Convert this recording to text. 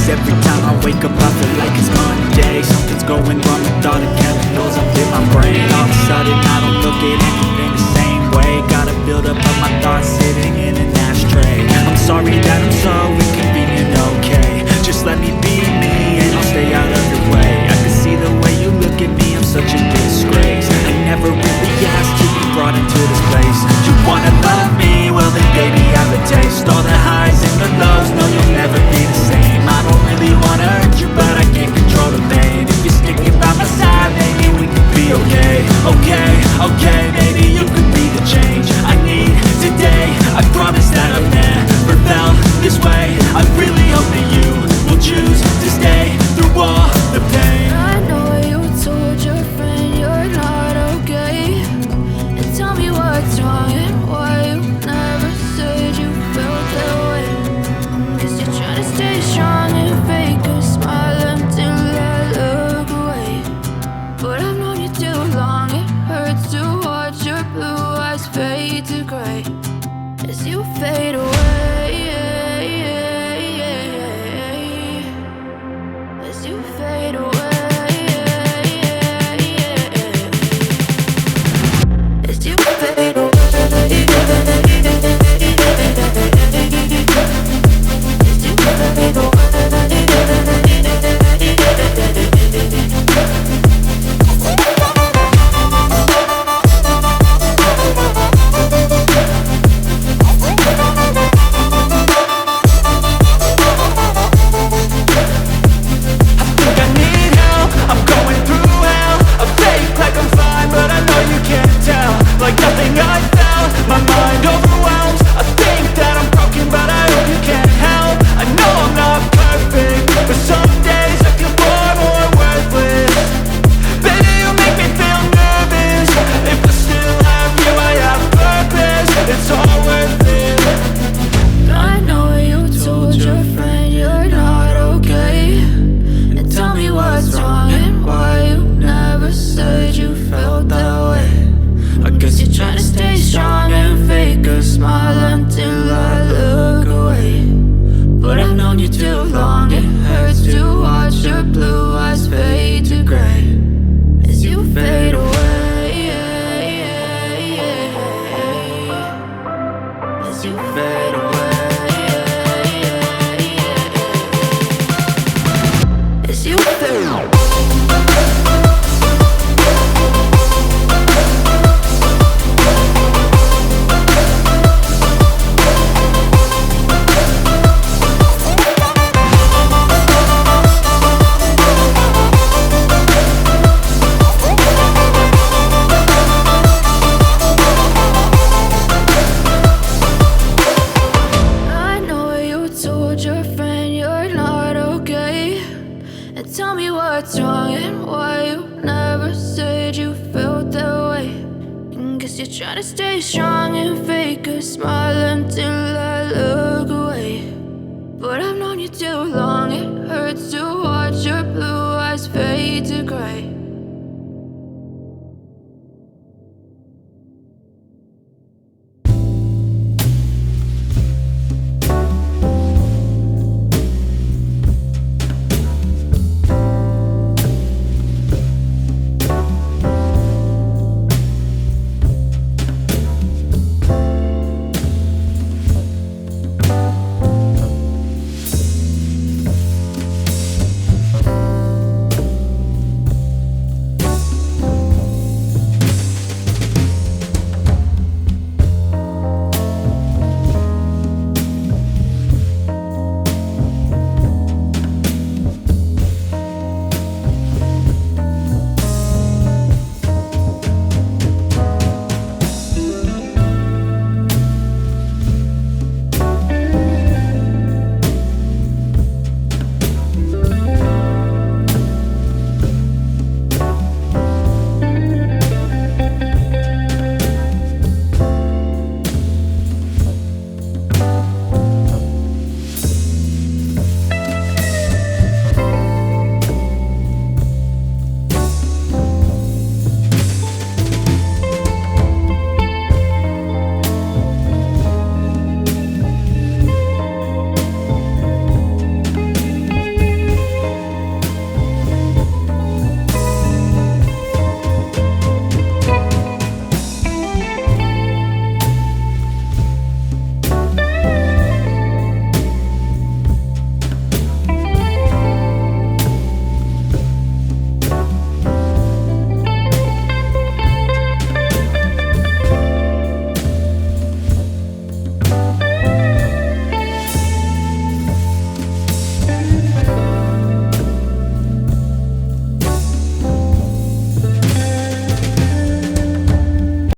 Cause every time I wake up I feel like it's Monday. Something's going wrong with all the chemicals up in my brain. All of a sudden I don't look at anything the same way. Gotta build up of my thoughts sitting in an ashtray. I'm sorry that I'm so inconvenient, okay. Just let me be me and I'll stay out of your way. I can see the way you look at me, I'm such a disgrace. I never really asked to be brought into this place. You wanna love me? Well then baby have a taste. All the highs and the lows, no you'll never be the same. I don't really wanna hurt you but I can't control the pain. If you're sticking by my side, maybe we could be okay. Okay, okay, maybe you could be the change I need today. I promise that I've never felt this way. I really hope that you will choose to stay through all the pain. I know you told your friend you're not okay, and tell me what's wrong and why you never said you felt that way. Cause you're trying to stay strong and fake a smile until I look away. But I've known you too long, it hurts to watch your blue eyes fade to gray as you fade away. As you fade away. As you fade away. As you fade away. Like nothing I felt, my mind overwhelms. I think that I'm broken, but I hope you can't help. I know I'm not perfect, but some days I feel far more worthless. Baby, you make me feel nervous. If I still have you, I have purpose. It's all worth it. I know you told your friend you're not okay, and tell me what's wrong and why you never said you felt that way. I guess you're trying to stay strong and fake a smile until I look away. But I've known you too long, it hurts to watch your blue eyes fade to gray as you fade away. As you fade away. As you fade away. Your friend you're not okay, and tell me what's wrong and why you never said you felt that way. And guess you're trying to stay strong and fake a smile until I look away. But I've known you too long, it hurts to